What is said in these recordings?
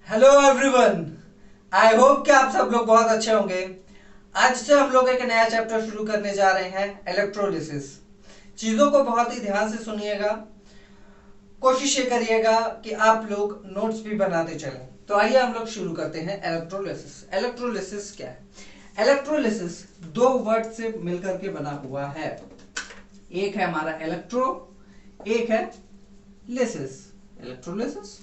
Hello everyone. I hope कि आप सब लोग बहुत अच्छे होंगे। आज से हम लोग एक नया चैप्टर शुरू करने जा रहे हैं, इलेक्ट्रोलिसिस। चीजों को बहुत ही ध्यान से सुनिएगा। कोशिश ये करिएगा कि आप लोग नोट्स भी बनाते चलें। तो आइए हम लोग शुरू करते हैं। इलेक्ट्रोलिसिस इलेक्ट्रोलिसिस क्या है? इलेक्ट्रोलिसिस दो वर्ड से मिलकर के बना हुआ है। एक है हमारा इलेक्ट्रो, एक है लिसिस। इलेक्ट्रोलिसिस।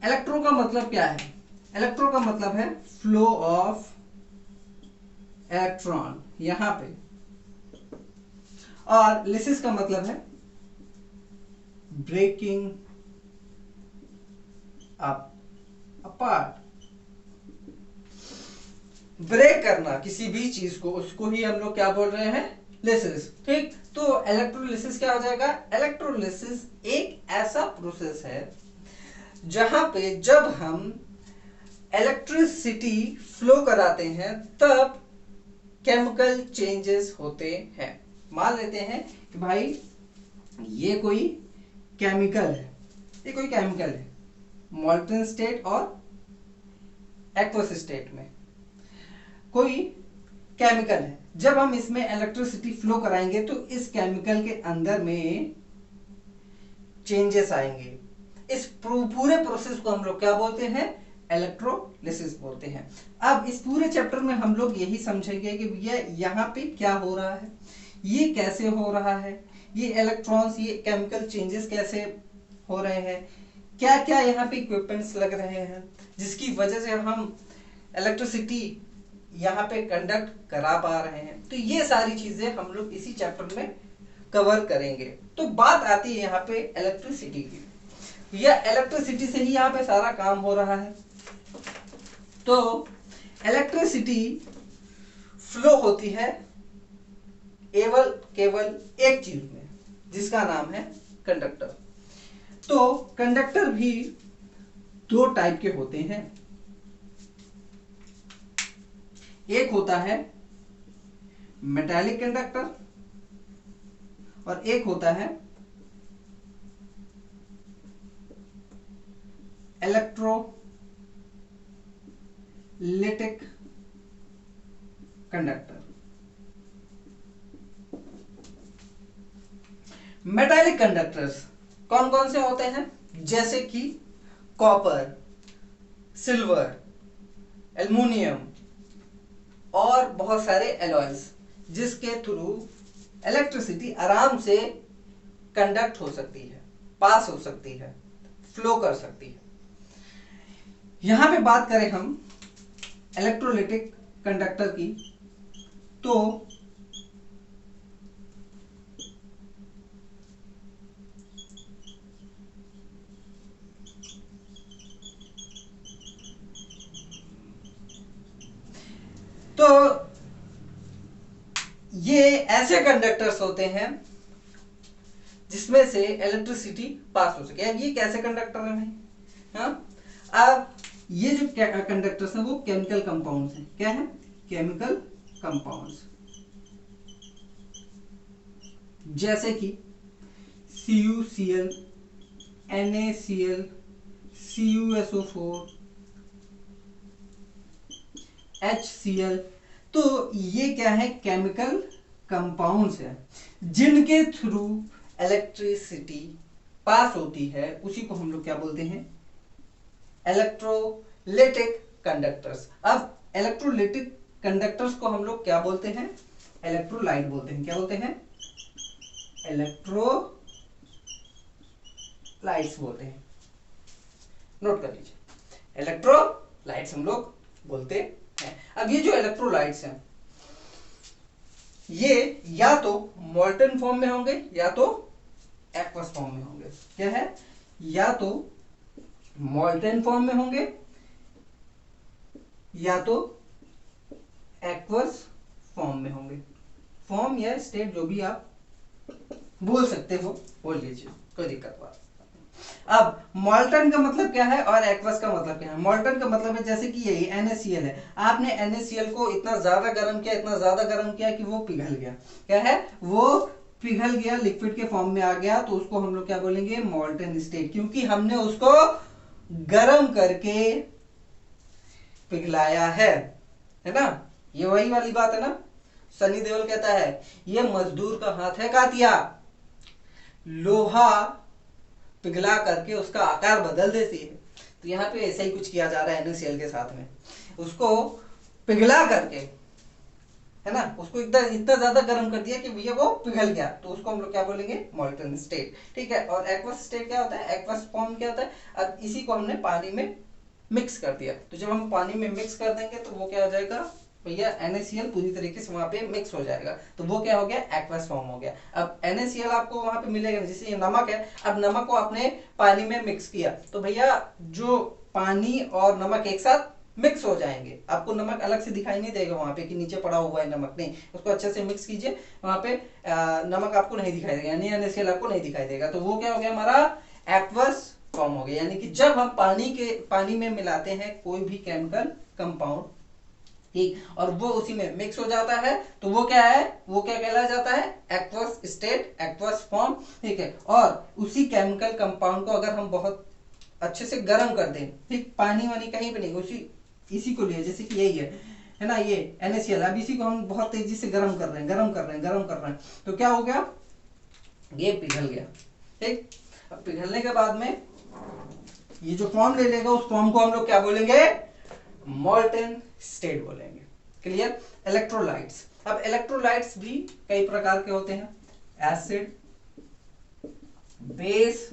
इलेक्ट्रो का मतलब क्या है? इलेक्ट्रो का मतलब है फ्लो ऑफ इलेक्ट्रॉन यहां पे, और लिसिस का मतलब है ब्रेकिंग अप, अपार्ट। ब्रेक करना किसी भी चीज को, उसको ही हम लोग क्या बोल रहे हैं? लिसिस। ठीक, तो इलेक्ट्रोलिसिस क्या हो जाएगा? इलेक्ट्रोलिसिस एक ऐसा प्रोसेस है जहां पे जब हम इलेक्ट्रिसिटी फ्लो कराते हैं तब केमिकल चेंजेस होते हैं। मान लेते हैं कि भाई ये कोई केमिकल है, ये कोई केमिकल है मॉल्टन स्टेट और एक्वस स्टेट में कोई केमिकल है। जब हम इसमें इलेक्ट्रिसिटी फ्लो कराएंगे तो इस केमिकल के अंदर में चेंजेस आएंगे। इस पूरे प्रोसेस को हम लोग क्या बोलते हैं? इलेक्ट्रोलिसिस बोलते हैं। अब इस पूरे चैप्टर में हम लोग यही समझेंगे कि ये यहाँ पे क्या हो रहा है, ये कैसे हो रहा है, ये इलेक्ट्रॉन्स, ये केमिकल चेंजेस कैसे हो रहे हैं, क्या क्या यहाँ पे इक्विपमेंट्स लग रहे हैं जिसकी वजह से हम इलेक्ट्रिसिटी यहाँ पे कंडक्ट करा पा रहे हैं। तो ये सारी चीजें हम लोग इसी चैप्टर में कवर करेंगे। तो बात आती है यहाँ पे इलेक्ट्रिसिटी की। या इलेक्ट्रिसिटी से ही यहाँ पे सारा काम हो रहा है। तो इलेक्ट्रिसिटी फ्लो होती है केवल एक चीज में, जिसका नाम है कंडक्टर। तो कंडक्टर भी दो टाइप के होते हैं। एक होता है मेटालिक कंडक्टर और एक होता है इलेक्ट्रोलिटिक कंडक्टर। मेटालिक कंडक्टर्स कौन कौन से होते हैं? जैसे कि कॉपर, सिल्वर, एल्युमिनियम और बहुत सारे एलॉयज, जिसके थ्रू इलेक्ट्रिसिटी आराम से कंडक्ट हो सकती है, पास हो सकती है, फ्लो कर सकती है। यहां पे बात करें हम इलेक्ट्रोलिटिक कंडक्टर की, तो ये ऐसे कंडक्टर्स होते हैं जिसमें से इलेक्ट्रिसिटी पास हो सके। अब ये कैसे कंडक्टर है भाई? हाँ, अब ये जो कंडक्टर्स हैं वो केमिकल कंपाउंड्स हैं। क्या है? Chemical compounds. जैसे कि CuCl, NaCl, CuSO4, HCl। तो ये क्या है? केमिकल कंपाउंड्स है जिनके थ्रू इलेक्ट्रिसिटी पास होती है। उसी को हम लोग क्या बोलते हैं? Electrolytic conductors. अब इलेक्ट्रोलिटिक कंडक्टर्स को हम लोग क्या बोलते हैं? इलेक्ट्रोलाइट बोलते हैं। क्या बोलते हैं? इलेक्ट्रोलाइट्स बोलते हैं। नोट कर लीजिए, इलेक्ट्रोलाइट्स हम लोग बोलते हैं। अब ये जो इलेक्ट्रोलाइट्स हैं ये या तो मोल्टन फॉर्म में होंगे या तो एक्वस फॉर्म में होंगे। क्या है? या तो मोल्टन फॉर्म में होंगे या तो एक्वस फॉर्म में होंगे। फॉर्म या स्टेट जो भी आप बोल सकते हो बोल लीजिए, कोई दिक्कत बात। अब मोल्टन का मतलब क्या है और एक्वस का मतलब क्या है? मोल्टन का मतलब है जैसे कि यही NaCl है, आपने NaCl को इतना ज्यादा गर्म किया, इतना ज्यादा गर्म किया कि वो पिघल गया। क्या है? वो पिघल गया, लिक्विड के फॉर्म में आ गया, तो उसको हम लोग क्या बोलेंगे? Molten state. क्योंकि हमने उसको गरम करके पिघलाया है ना। ये वही वाली बात है ना। सनी देओल कहता है ये मजदूर का हाथ है कातिया, लोहा पिघला करके उसका आकार बदल देती है। तो यहाँ पे ऐसा ही कुछ किया जा रहा है NaCl के साथ में, उसको पिघला करके, है ना, उसको इतना इतना ज्यादा गर्म कर दिया कि भैया वो पिघल गया, तो उसको हम लोग क्या बोलेंगे, मॉल्टन स्टेट। ठीक है। और एक्वस स्टेट क्या होता है, एक्वस फॉर्म क्या होता है, अब इसी को हमने पानी में मिक्स कर दिया, तो जब हम पानी में मिक्स कर देंगे तो वो क्या हो जाएगा भैया, NaCl पूरी तरीके से वहां पे मिक्स हो जाएगा, तो वो क्या हो गया, एक्वस फॉर्म हो गया। अब NaCl आपको वहां पे मिलेगा, जैसे ये नमक है, अब नमक को आपने पानी में मिक्स किया, तो भैया जो पानी और नमक एक साथ मिक्स हो जाएंगे, आपको नमक अलग से दिखाई नहीं देगा वहां पे कि नीचे पड़ा हुआ है नमक, नहीं, उसको अच्छे से मिक्स कीजिए, वहां पे नमक आपको नहीं दिखाई देगा, यानी NaCl आपको नहीं दिखाई देगा, तो वो क्या हो गया, हमारा एक्वस फॉर्म हो गया। यानी कि जब हम पानी में मिलाते हैं कोई भी केमिकल कंपाउंड, ठीक, और वो उसी में मिक्स हो जाता है, तो वो क्या है, वो क्या कहलाया जाता है, एक्वस स्टेट, एक्वस फॉर्म। ठीक है। और उसी केमिकल कंपाउंड को अगर हम बहुत अच्छे से गर्म कर दें, ठीक, पानी वानी कहीं पे नहीं, उसी इसी को लिए, जैसे कि यही है ना, ये NaCl, अब इसी को हम बहुत तेजी से गर्म कर रहे हैं, गर्म कर रहे हैं, गर्म कर रहे हैं, तो क्या हो गया, ये पिघल गया। ठीक। अब पिघलने के बाद में ये जो फॉर्म ले लेगा, उस फॉर्म को हम लोग क्या बोलेंगे, मॉल्टन स्टेट बोलेंगे। क्लियर। इलेक्ट्रोलाइट्स, अब इलेक्ट्रोलाइट्स भी कई प्रकार के होते हैं, एसिड, बेस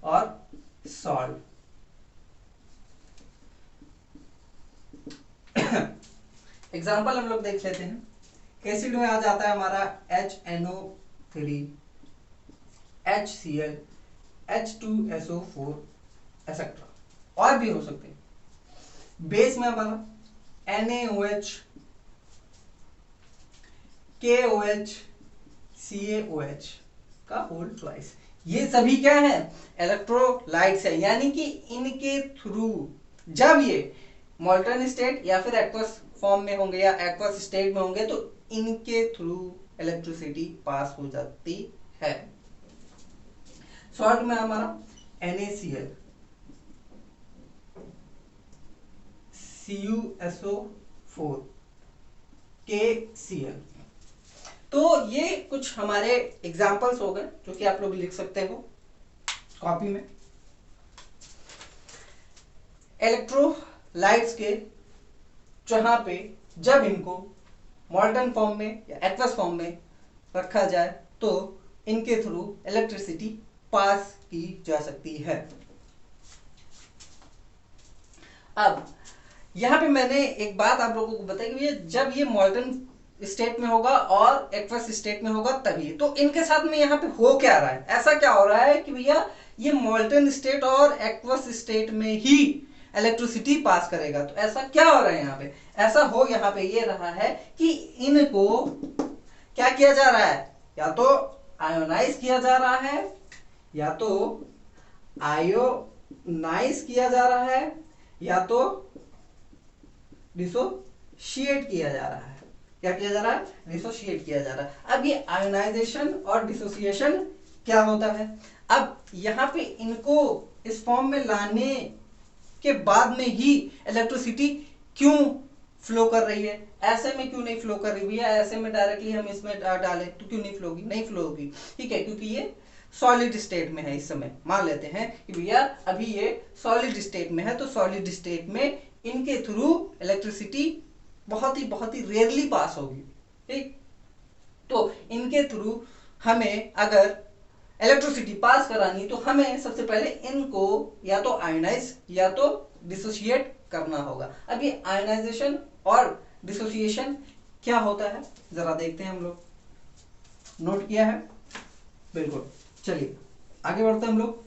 और सॉल्ट। एग्जाम्पल हम लोग देख लेते हैं। एसिड में आ जाता है हमारा HNO3, HCl, H2SO4 एक्सेट्रा, और भी हो सकते हैं। बेस में हमारा NaOH, KOH, CaOH का होल ट्वाइस, ये सभी क्या है, इलेक्ट्रोलाइट्स है, यानी कि इनके थ्रू जब ये मॉल्टन स्टेट या फिर एक्वस फॉर्म में होंगे या एक्वस स्टेट में होंगे, तो इनके थ्रू इलेक्ट्रिसिटी पास हो जाती है। सॉल्ट में हमारा NaCl, CuSO4, KCl। तो ये कुछ हमारे एग्जाम्पल्स हो गए जो कि आप लोग लिख सकते हो कॉपी में। इलेक्ट्रोलाइट्स के जहां पे जब इनको मॉल्टन फॉर्म में या एक्वस फॉर्म में रखा जाए तो इनके थ्रू इलेक्ट्रिसिटी पास की जा सकती है। अब यहां पे मैंने एक बात आप लोगों को बताई कि जब ये मॉल्टन स्टेट में होगा और एक्वस स्टेट में होगा तभी, तो इनके साथ में यहाँ पे हो क्या रहा है, ऐसा क्या हो रहा है कि भैया ये मॉल्टन स्टेट और एक्वस स्टेट में ही इलेक्ट्रिसिटी पास करेगा, तो ऐसा क्या हो रहा है यहाँ पे, ऐसा हो यहाँ पे ये रहा है कि इनको क्या किया जा रहा है, या तो आयोनाइज किया जा रहा है, या तो आयोनाइज किया जा रहा है, या तो डिसोशिएट किया जा रहा है। क्या किया जा रहा है, डिसोशिएट किया जा रहा है। अब ये आयोनाइजेशन और डिसोसिएशन क्या होता है, अब यहाँ पे इनको इस फॉर्म में लाने के बाद में ही इलेक्ट्रिसिटी क्यों फ्लो कर रही है, ऐसे में क्यों नहीं फ्लो कर रही भैया, ऐसे में डायरेक्टली हम इसमें डालें तो क्यों नहीं फ्लो होगी, नहीं फ्लो होगी। ठीक है, क्योंकि ये सॉलिड स्टेट में है इस समय, मान लेते हैं कि भैया अभी ये सॉलिड स्टेट में है, तो सॉलिड स्टेट में इनके थ्रू इलेक्ट्रिसिटी बहुत ही रेयरली पास होगी। ठीक, तो इनके थ्रू हमें अगर इलेक्ट्रिसिटी पास करानी तो हमें सबसे पहले इनको या तो आयोनाइज या तो डिसोशिएट करना होगा। अब ये आयोनाइजेशन और डिसोसिएशन क्या होता है जरा देखते हैं हम लोग, नोट किया है, बिल्कुल, चलिए आगे बढ़ते हैं हम लोग।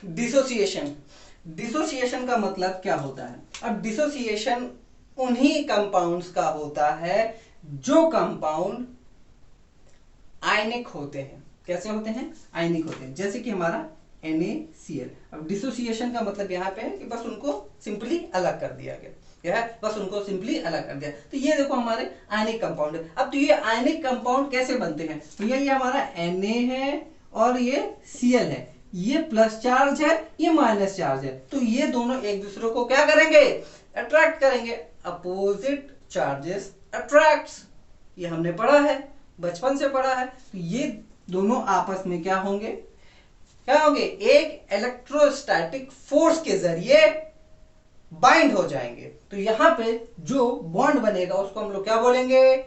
डिसोसिएशन, डिसोसिएशन का मतलब क्या होता है? अब डिसोसिएशन उन्हीं कंपाउंड्स का होता है जो कंपाउंड आयनिक होते हैं। कैसे होते हैं? आयनिक होते हैं, जैसे कि हमारा NaCl। अब डिसोसिएशन का मतलब यहाँ पे है कि बस उनको सिंपली अलग कर दिया गया, यह है बस उनको सिंपली अलग कर दिया। तो ये देखो हमारे आयनिक कंपाउंड है। अब तो ये आयनिक कंपाउंड कैसे बनते हैं? तो ये हमारा Na है और ये Cl है, ये प्लस चार्ज है, ये माइनस चार्ज है, तो ये दोनों एक दूसरे को क्या करेंगे? अट्रैक्ट करेंगे। अपोजिट चार्जेस अट्रैक्ट्स, ये हमने पढ़ा है, बचपन से पढ़ा है। तो ये दोनों आपस में क्या होंगे? क्या होंगे? एक इलेक्ट्रोस्टैटिक फोर्स के जरिए बाइंड हो जाएंगे। तो यहां पे जो बॉन्ड बनेगा उसको हम लोग क्या बोलेंगे?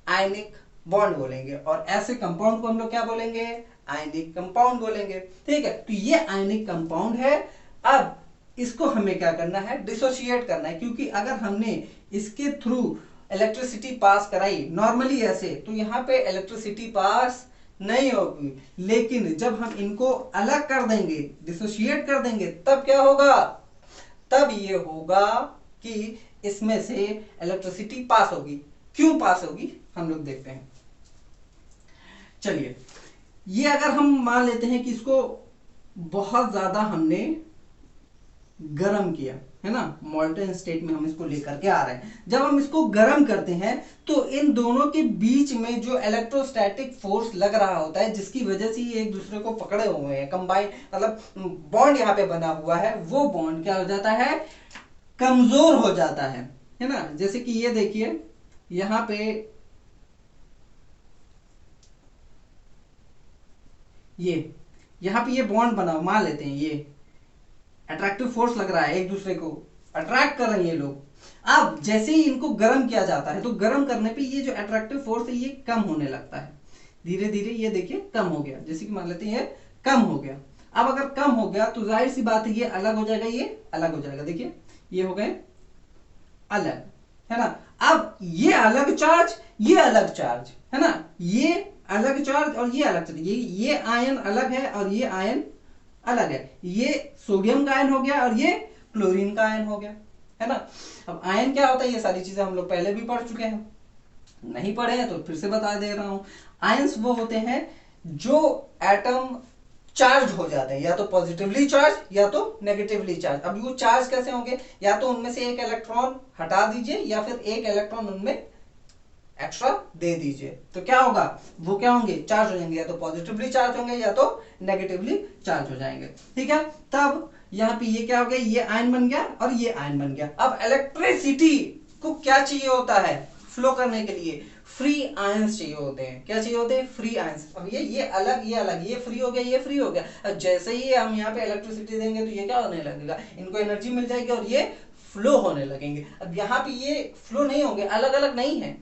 आयनिक बॉन्ड बोलेंगे। और ऐसे कंपाउंड को हम लोग क्या बोलेंगे? आयनिक कंपाउंड बोलेंगे। ठीक है, तो ये आयनिक कंपाउंड है। अब इसको हमें क्या करना है? डिसोशिएट करना है, क्योंकि अगर हमने इसके थ्रू इलेक्ट्रिसिटी पास कराई नॉर्मली ऐसे, तो यहां पे इलेक्ट्रिसिटी पास नहीं होगी। लेकिन जब हम इनको अलग कर देंगे, डिसोशिएट कर देंगे, तब क्या होगा? तब ये होगा कि इसमें से इलेक्ट्रिसिटी पास होगी। क्यों पास होगी हम लोग देखते हैं। चलिए, ये अगर हम मान लेते हैं कि इसको बहुत ज्यादा हमने गर्म किया है ना, मॉल्टन स्टेट में हम इसको लेकर के आ रहे हैं। जब हम इसको गर्म करते हैं तो इन दोनों के बीच में जो इलेक्ट्रोस्टैटिक फोर्स लग रहा होता है, जिसकी वजह से ये एक दूसरे को पकड़े हुए हैं, कंबाइन मतलब बॉन्ड यहाँ पे बना हुआ है, वो बॉन्ड क्या हो जाता है? कमजोर हो जाता है ना। जैसे कि ये देखिए यहां पे ये बॉन्ड बना, मान लेते हैं ये अट्रैक्टिव फोर्स लग रहा है, एक दूसरे को अट्रैक्ट कर रहे हैं ये लोग। अब जैसे ही इनको गर्म किया जाता है, तो गर्म करने पे ये जो अट्रैक्टिव फोर्स है ये कम होने लगता है। धीरे धीरे ये देखिए कम हो गया, जैसे कि मान लेते हैं ये कम हो गया। अब अगर कम हो गया तो जाहिर सी बात है ये अलग हो जाएगा, ये अलग हो जाएगा। देखिए ये हो गए अलग, है ना। अब ये अलग चार्ज, ये अलग चार्ज, है ना, ये अलग चार्ज और ये अलग चार्ज, ये आयन अलग है और ये आयन अलग है। ये सोडियम का आयन हो गया और ये क्लोरीन का आयन हो गया, है ना। अब आयन क्या होता है, ये सारी चीजें हम लोग पहले भी पढ़ चुके हैं, नहीं पढ़े हैं तो फिर से बता दे रहा हूं। आयंस वो होते हैं जो एटम चार्ज हो जाते हैं, या तो पॉजिटिवली चार्ज या तो नेगेटिवली चार्ज। अब वो चार्ज कैसे होंगे? या तो उनमें से एक इलेक्ट्रॉन हटा दीजिए या फिर एक इलेक्ट्रॉन उनमें एक्स्ट्रा दे दीजिए, तो क्या होगा? वो क्या होंगे? चार्ज हो जाएंगे, या तो पॉजिटिवली चार्ज होंगे या तो नेगेटिवली चार्ज हो जाएंगे। ठीक है, तब यहाँ पे ये क्या हो गया? ये आयन बन गया और ये आयन बन गया। अब इलेक्ट्रिसिटी को क्या चाहिए होता है फ्लो करने के लिए? फ्री आयंस चाहिए होते हैं। क्या चाहिए होते हैं? Free ions. अब ये अलग, ये अलग, ये फ्री हो गया, ये फ्री हो गया। अब जैसे ही हम यहाँ पे इलेक्ट्रिसिटी देंगे तो ये क्या होने लगेगा? इनको एनर्जी मिल जाएगी और ये फ्लो होने लगेंगे। अब यहाँ पे ये फ्लो नहीं होंगे, अलग अलग नहीं है,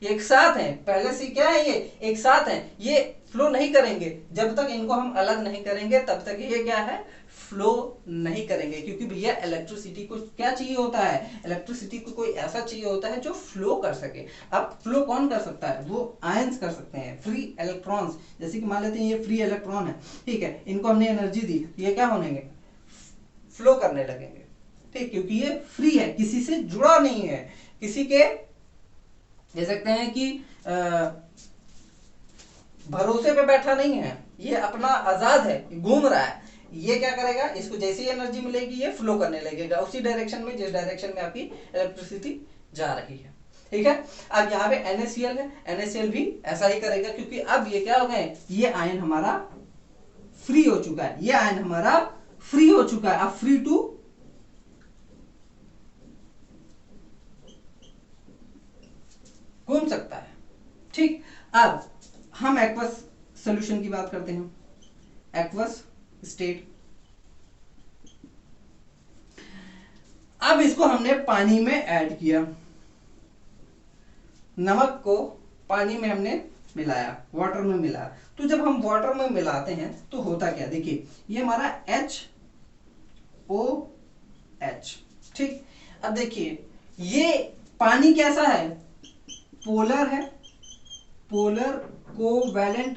एक साथ हैं। पहले से क्या है? ये एक साथ हैं, ये फ्लो नहीं करेंगे। जब तक इनको हम अलग नहीं करेंगे तब तक ये क्या है? फ्लो नहीं करेंगे, क्योंकि भैया इलेक्ट्रिसिटी को क्या चाहिए होता है? इलेक्ट्रिसिटी को कोई ऐसा चाहिए होता है जो फ्लो कर सके। अब फ्लो कौन कर सकता है? वो आयंस कर सकते हैं, फ्री इलेक्ट्रॉन्स। जैसे कि मान लेते हैं ये फ्री इलेक्ट्रॉन है, ठीक है, इनको हमने एनर्जी दी, ये क्या होनेंगे? फ्लो करने लगेंगे, ठीक, क्योंकि ये फ्री है, किसी से जुड़ा नहीं है, किसी के कह सकते हैं कि भरोसे पे बैठा नहीं है, ये अपना आजाद है, घूम रहा है। ये क्या करेगा? इसको जैसी एनर्जी मिलेगी ये फ्लो करने लगेगा उसी डायरेक्शन में जिस डायरेक्शन में आपकी इलेक्ट्रिसिटी जा रही है। ठीक है, अब यहाँ पे NaCl है, NaCl भी ऐसा ही करेगा, क्योंकि अब ये क्या हो गए? ये आयन हमारा फ्री हो चुका है, ये आयन हमारा फ्री हो चुका है। अब फ्री टू घूम सकता है। ठीक, अब हम एक्वस सॉल्यूशन की बात करते हैं। एक्वस स्टेट, अब इसको हमने पानी में ऐड किया, नमक को पानी में हमने मिलाया, वाटर में मिलाया। तो जब हम वाटर में मिलाते हैं तो होता क्या? देखिए ये हमारा HOH, ठीक। अब देखिए ये पानी कैसा है? पोलर है, पोलर कोवैलेंट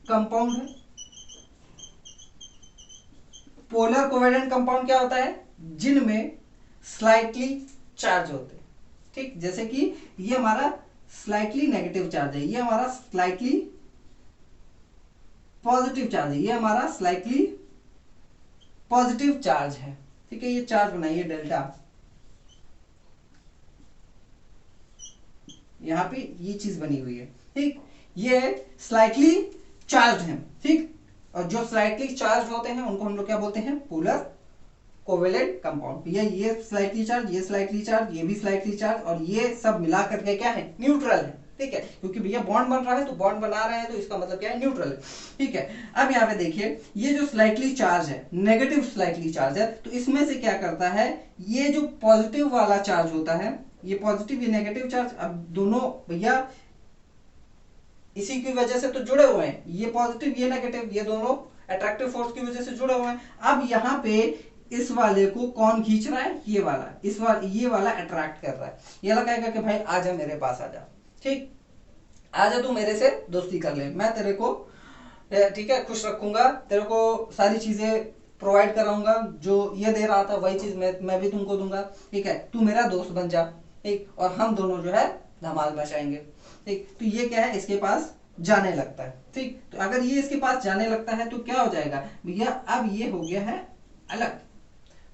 कंपाउंड है, पोलर कोवेलेंट कंपाउंड क्या होता है, जिनमें स्लाइटली चार्ज होते हैं, ठीक, जैसे कि ये हमारा स्लाइटली नेगेटिव चार्ज है, ये हमारा स्लाइटली पॉजिटिव चार्ज है, ये हमारा स्लाइटली पॉजिटिव चार्ज है, ठीक है। ये चार्ज बनाइए डेल्टा, यहां पे ये चीज बनी हुई है, ठीक, ये स्लाइटली चार्ज है, ठीक, और जो स्लाइटली चार्ज होते हैं उनको हम लोग क्या बोलते हैं, पोलर कोवेलेंट कंपाउंड। भैया ये स्लाइटली चार्ज, ये स्लाइटली चार्ज, ये भी स्लाइटली चार्ज, और ये सब मिला करके क्या है, न्यूट्रल है, ठीक है, क्योंकि भैया बॉन्ड बन रहा है, तो बॉन्ड बना रहे हैं, तो इसका मतलब क्या है, न्यूट्रल है, ठीक है। अब यहाँ पे देखिए, ये जो स्लाइटली चार्ज है, नेगेटिव स्लाइटली चार्ज है, तो इसमें से क्या करता है, ये जो पॉजिटिव वाला चार्ज होता है, ये पॉजिटिव ये नेगेटिव चार्ज, अब दोनों भैया इसी की वजह से तो जुड़े हुए हैं, ये पॉजिटिव ये नेगेटिव, ये दोनों अट्रैक्टिव फोर्स की वजह से जुड़े हुए हैं। अब यहाँ पे इस वाले को कौन खींच रहा है, ये वाला, ये वाला अट्रैक्ट कर रहा है, ये वाला कहेगा कि भाई आजा मेरे पास आजा, ठीक, आजा तू मेरे से दोस्ती कर ले, मैं तेरे को ठीक है खुश रखूंगा, तेरे को सारी चीजें प्रोवाइड कराऊंगा, जो ये दे रहा था वही चीज मैं भी तुमको दूंगा, ठीक है, तू मेरा दोस्त बन जा, ठीक, और हम दोनों जो है धमाल मचाएंगे, ठीक। तो ये क्या है, इसके पास जाने लगता है, ठीक, तो अगर ये इसके पास जाने लगता है तो क्या हो जाएगा भैया, अब ये हो गया है अलग,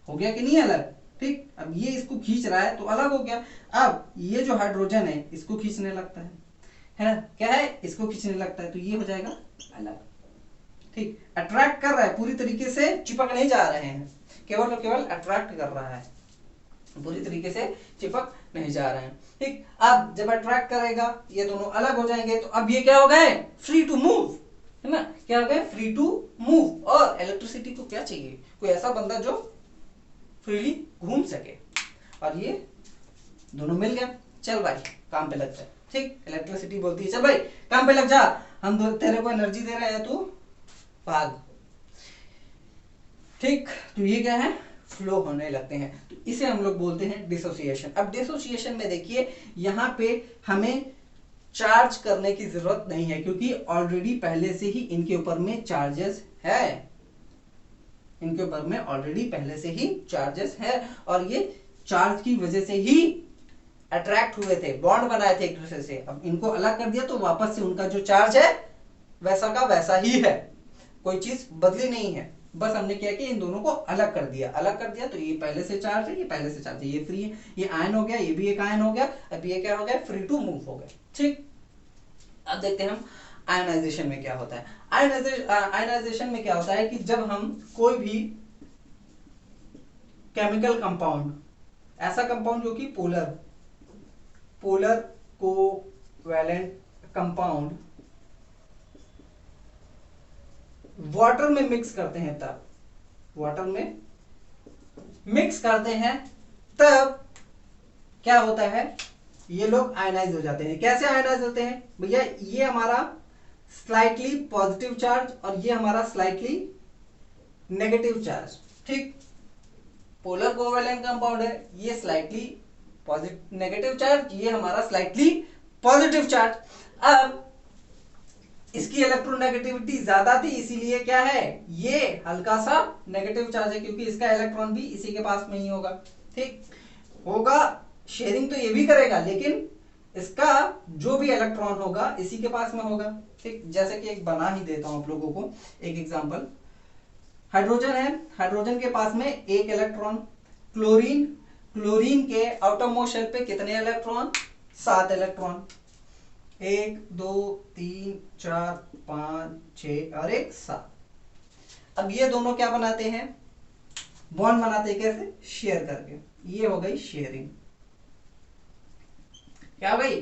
हो गया कि नहीं अलग, ठीक, अब ये इसको खींच रहा है तो अलग हो गया। अब ये जो हाइड्रोजन है इसको खींचने लगता है ना, क्या है, इसको खींचने लगता है, तो ये हो जाएगा अलग, ठीक, अट्रैक्ट कर रहा है, पूरी तरीके से चिपक नहीं जा रहे हैं, केवल और केवल अट्रैक्ट कर रहा है, पूरी तरीके से चिपक नहीं जा रहे हैं, ठीक। अब जब अट्रैक्ट करेगा ये दोनों अलग हो जाएंगे, तो अब ये क्या हो गए, फ्री टू मूव, है ना, क्या हो गए, फ्री टू मूव। और इलेक्ट्रिसिटी को क्या चाहिए, कोई ऐसा बंदा जो फ्रीली घूम सके, और ये दोनों मिल गया, चल भाई काम पे लग जा, ठीक, इलेक्ट्रिसिटी बोलती है चल भाई काम पे लग जा, हम तेरे को एनर्जी दे रहे हैं, तू भाग, ठीक। तो ये क्या है, फ्लो होने लगते हैं, तो इसे हम लोग बोलते हैं डिसोसिएशन। अब डिसोसिएशन में देखिए, यहाँ पे हमें चार्ज करने की जरूरत नहीं है, क्योंकि ऑलरेडी पहले से ही इनके ऊपर में चार्जेस है, इनके ऊपर में ऑलरेडी पहले से ही चार्जेस है, और ये चार्ज की वजह से ही अट्रैक्ट हुए थे, बॉन्ड बनाए थे एक दूसरे से। अब इनको अलग कर दिया तो वापस से उनका जो चार्ज है वैसा का वैसा ही है, कोई चीज बदली नहीं है, बस हमने क्या कि इन दोनों को अलग कर दिया, अलग कर दिया तो ये पहले से चार्ज है, ये पहले से चार्ज है, ये फ्री है, ये आयन हो गया, ये भी एक आयन हो गया, अब ये क्या हो गया, फ्री टू मूव हो गया, ठीक। अब देखते हैं हम आयनाइजेशन में क्या होता है। आयनाइजेशन में क्या होता है कि जब हम कोई भी केमिकल कंपाउंड, ऐसा कंपाउंड जो कि पोलर कोवैलेंट कंपाउंड वाटर में मिक्स करते हैं, तब वाटर में मिक्स करते हैं तब क्या होता है, ये लोग आयनाइज हो जाते हैं। कैसे आयनाइज होते हैं भैया, ये हमारा स्लाइटली पॉजिटिव चार्ज और ये हमारा स्लाइटली नेगेटिव चार्ज, ठीक, पोलर कोवैलेंट कंपाउंड है, ये स्लाइटली पॉजिटिव नेगेटिव चार्ज, ये हमारा स्लाइटली पॉजिटिव चार्ज। अब इसकी इलेक्ट्रोनेगेटिविटी ज्यादा थी, इसीलिए क्या है, ये हल्का सा नेगेटिव चार्ज है, क्योंकि इसका इलेक्ट्रॉन भी इसी के पास में ही होगा, ठीक होगा, शेयरिंग तो ये भी करेगा, लेकिन इसका जो भी इलेक्ट्रॉन होगा इसी के पास में होगा, ठीक। जैसे कि एक बना ही देता हूं आप लोगों को एक एग्जांपल, हाइड्रोजन है, हाइड्रोजन के पास में एक इलेक्ट्रॉन, क्लोरीन के आउटरमोस्ट शेल पे कितने इलेक्ट्रॉन, 7 इलेक्ट्रॉन, 1 2 3 4 5 6 और 1 7। अब ये दोनों क्या बनाते हैं, बॉन्ड बनाते हैं, कैसे, शेयर करके, ये हो गई शेयरिंग, क्या हो गई,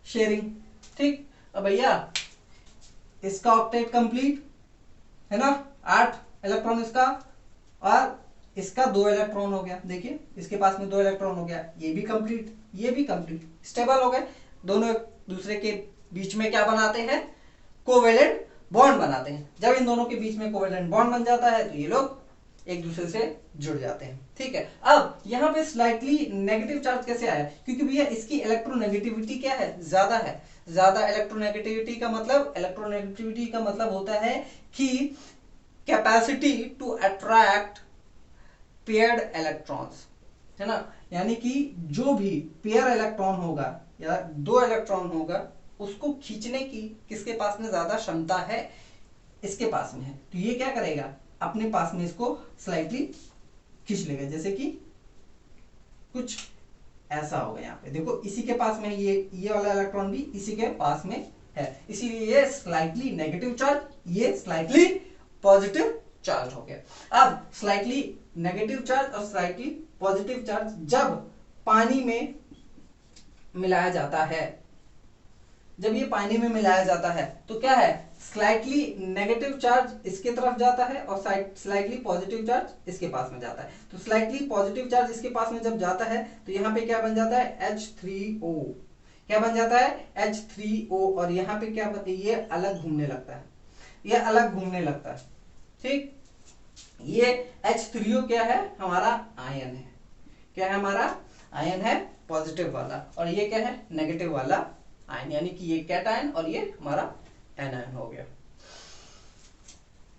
शेयरिंग, ठीक। अब भैया इसका ऑक्टेट कंप्लीट है ना, 8 इलेक्ट्रॉन इसका, और इसका 2 इलेक्ट्रॉन हो गया, देखिए इसके पास में 2 इलेक्ट्रॉन हो गया, ये भी कंप्लीट, ये भी कंप्लीट, स्टेबल हो गए, दोनों एक दूसरे के बीच में क्या बनाते हैं, कोवेलेंट बॉन्ड बनाते हैं। जब इन दोनों के बीच में कोवेलेंट बॉन्ड बन जाता है तो ये लोग एक दूसरे से जुड़ जाते हैं, ठीक है। अब यहाँ पे स्लाइटली नेगेटिव चार्ज कैसे आया, क्योंकि भैया इसकी इलेक्ट्रोनेगेटिविटी क्या है, ज्यादा है, ज्यादा इलेक्ट्रोनेगेटिविटी का मतलब होता है कि capacity to attract paired electrons, है ना, यानी कि जो भी पेयर इलेक्ट्रॉन होगा या दो इलेक्ट्रॉन होगा उसको खींचने की किसके पास में ज्यादा क्षमता है, इसके पास में है, तो ये क्या करेगा, अपने पास में इसको स्लाइटली खींच लेगा। जैसे कि कुछ ऐसा होगा, यहाँ पे देखो इसी के पास में ये वाला इलेक्ट्रॉन भी इसी के पास में है, इसीलिए ये स्लाइटली नेगेटिव चार्ज, ये स्लाइटली पॉजिटिव चार्ज हो गया। अब स्लाइटली नेगेटिव चार्ज और स्लाइटली पॉजिटिव चार्ज जब पानी में मिलाया जाता है, जब ये पानी में मिलाया जाता है तो क्या है, स्लाइटली नेगेटिव चार्ज इसके तरफ जाता है और स्लाइटली पॉजिटिव चार्ज इसके पास में जाता है। तो स्लाइटली पॉजिटिव चार्ज इसके पास में जब जाता है तो यहाँ पे क्या बन जाता है, H3O, क्या बन जाता है, H3O, और यहाँ पे क्या बनता है, ये अलग घूमने लगता है, ये अलग घूमने लगता है, ठीक। ये H3O क्या है, हमारा आयन है, क्या है, हमारा आयन है पॉजिटिव वाला, और ये क्या है, नेगेटिव वाला आयन, यानी कि ये कैटायन और ये हमारा एनायन हो गया।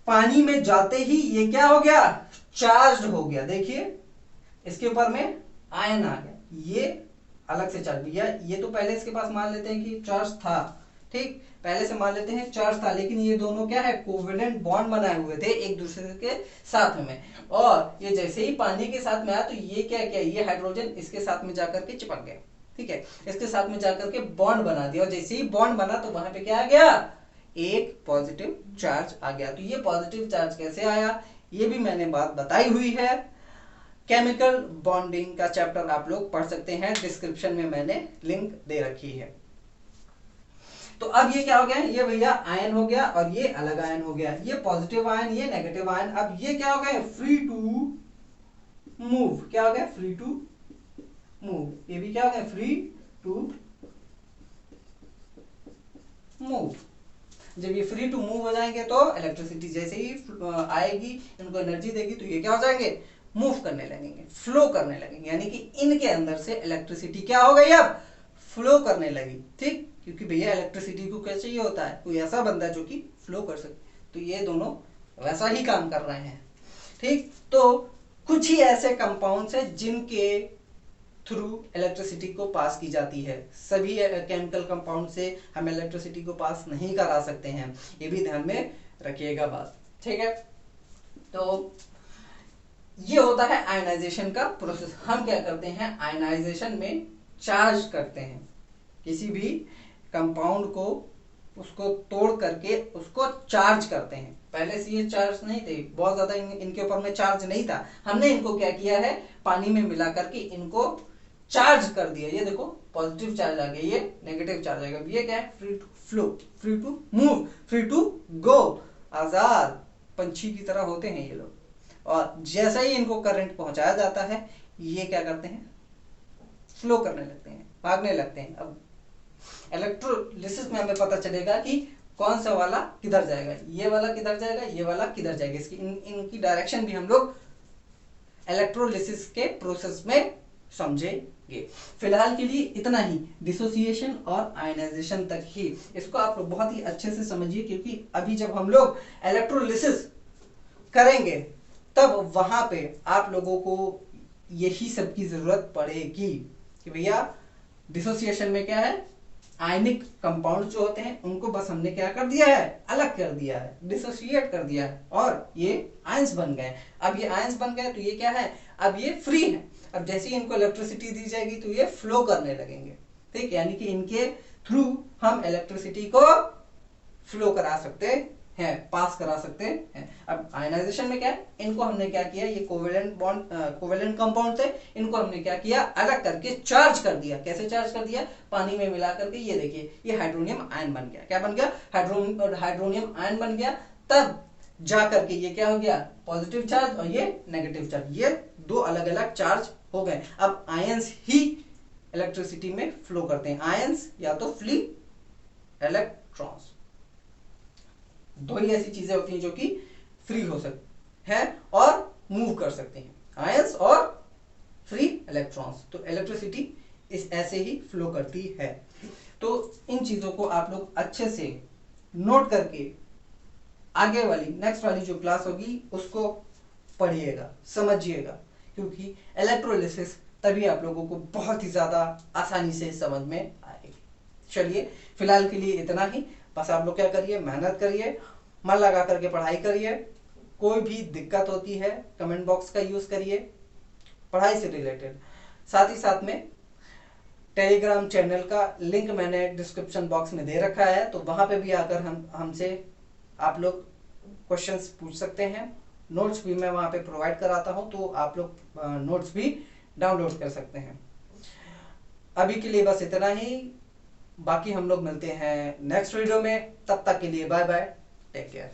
पानी में जाते ही ये क्या हो गया, चार्ज हो गया, देखिए इसके ऊपर में आयन आ गया, ये अलग से चार्ज दिया, ये तो पहले इसके पास मान लेते हैं कि चार्ज था, ठीक, पहले से मान लेते हैं चार्ज था, लेकिन ये दोनों क्या है, कोवेलेंट बॉन्ड बनाए हुए थे एक दूसरे के साथ में, और ये जैसे ही पानी के साथ में आया तो ये क्या किया, ये हाइड्रोजन इसके साथ में जाकर के चिपक गया, ठीक है, इसके साथ में जाकर के बॉन्ड बना दिया, और जैसे ही बॉन्ड बना तो वहां पे क्या आ गया, एक पॉजिटिव चार्ज आ गया। तो ये पॉजिटिव चार्ज कैसे आया, ये भी मैंने बात बताई हुई है, केमिकल बॉन्डिंग का चैप्टर आप लोग पढ़ सकते हैं, डिस्क्रिप्शन में मैंने लिंक दे रखी है। तो अब ये क्या हो गया, ये भैया आयन हो गया और ये अलग आयन हो गया, ये पॉजिटिव आयन, ये नेगेटिव आयन, अब ये क्या हो गया, फ्री टू मूव, क्या हो गया, फ्री टू मूव, ये भी क्या हो गया, फ्री टू मूव। जब ये फ्री टू मूव हो जाएंगे तो इलेक्ट्रिसिटी जैसे ही आएगी, इनको एनर्जी देगी, तो ये क्या हो जाएंगे, मूव करने लगेंगे, फ्लो करने लगेंगे, यानी कि इनके अंदर से इलेक्ट्रिसिटी क्या हो गई, अब फ्लो करने लगी, ठीक, क्योंकि भैया इलेक्ट्रिसिटी को क्या चाहिए होता है, कोई ऐसा बंदा जो कि फ्लो कर सके, तो ये दोनों वैसा ही काम कर रहे हैं, ठीक। तो कुछ ही ऐसे कंपाउंड्स हैं जिनके थ्रू इलेक्ट्रिसिटी को पास की जाती है, सभी केमिकल कंपाउंड से हम इलेक्ट्रिसिटी को पास नहीं करा सकते हैं, ये भी ध्यान में रखिएगा बात, ठीक है। तो ये होता है आयनाइजेशन का प्रोसेस। हम क्या करते हैं, आयनाइजेशन में चार्ज करते हैं किसी भी कंपाउंड को, उसको तोड़ करके उसको चार्ज करते हैं। पहले से ये चार्ज नहीं थे, बहुत ज्यादा इनके ऊपर में चार्ज नहीं था, हमने इनको क्या किया है, पानी में मिला करके इनको चार्ज कर दिया, ये देखो पॉजिटिव चार्ज आ गया, ये नेगेटिव चार्ज आ गया, ये क्या है, free to flow, free to move, free to go, आजाद पंछी की तरह होते हैं ये लोग, और जैसा ही इनको करंट पहुंचाया जाता है ये क्या करते हैं, फ्लो करने लगते हैं, भागने लगते हैं। अब इलेक्ट्रोलिसिस में हमें पता चलेगा कि कौन सा वाला किधर जाएगा, ये वाला किधर जाएगा, ये वाला किधर जाएगा, इसकी इनकी डायरेक्शन भी हम लोग इलेक्ट्रोलिसिस के प्रोसेस में समझेंगे। फिलहाल के लिए इतना ही, डिसोसिएशन और आयनाइजेशन तक ही, इसको आप लोग बहुत ही अच्छे से समझिए, क्योंकि अभी जब हम लोग इलेक्ट्रोलिसिस करेंगे तब वहां पे आप लोगों को यही सब की जरूरत पड़ेगी कि भैया डिसोसिएशन में क्या है, आयनिक कंपाउंड जो होते हैं उनको बस हमने क्या कर दिया है, अलग कर दिया है, डिसोसिएट कर दिया है, और ये आयंस बन गए। अब ये आयंस बन गए तो ये क्या है, अब ये फ्री है, अब जैसे ही इनको इलेक्ट्रिसिटी दी जाएगी तो ये फ्लो करने लगेंगे, ठीक, यानी कि इनके थ्रू हम इलेक्ट्रिसिटी को फ्लो करा सकते हैं, पास करा सकते हैं। अब आयनाइजेशन में क्या है, इनको हमने क्या किया, ये कोवेलेंट बॉन्ड, कोवेलेंट कंपाउंड थे, इनको हमने क्या किया, अलग करके चार्ज कर दिया। कैसे चार्ज कर दिया, पानी में मिला करके, ये देखिए ये हाइड्रोनियम आयन बन गया, क्या बन गया, हाइड्रोनियम आयन बन गया, तब जा करके ये क्या हो गया, पॉजिटिव चार्ज और ये नेगेटिव चार्ज, ये दो अलग अलग चार्ज हो गए। अब आयंस ही इलेक्ट्रिसिटी में फ्लो करते हैं, आयंस या तो फ्री इलेक्ट्रॉन्स, दो ही ऐसी चीजें होती हैं जो कि फ्री हो सकती है और मूव कर सकते हैं, आयंस और फ्री इलेक्ट्रॉन्स। तो इलेक्ट्रिसिटी इस ऐसे ही फ्लो करती है। तो इन चीजों को आप लोग अच्छे से नोट करके आगे वाली नेक्स्ट वाली जो क्लास होगी उसको पढ़िएगा, समझिएगा, क्योंकि इलेक्ट्रोलिसिस तभी आप लोगों को बहुत ही ज्यादा आसानी से समझ में आएगी। चलिए फिलहाल के लिए इतना ही। बस आप लोग क्या करिए, मेहनत करिए, मन लगा करके पढ़ाई करिए। कोई भी दिक्कत होती है कमेंट बॉक्स का यूज करिए पढ़ाई से रिलेटेड। साथ ही साथ में टेलीग्राम चैनल का लिंक मैंने डिस्क्रिप्शन बॉक्स में दे रखा है, तो वहां पे भी आकर हमसे आप लोग क्वेश्चंस पूछ सकते हैं। नोट्स भी मैं वहां पे प्रोवाइड कराता हूं, तो आप लोग नोट्स भी डाउनलोड कर सकते हैं। अभी के लिए बस इतना ही, बाकी हम लोग मिलते हैं नेक्स्ट वीडियो में। तब तक के लिए बाय बाय, टेक केयर।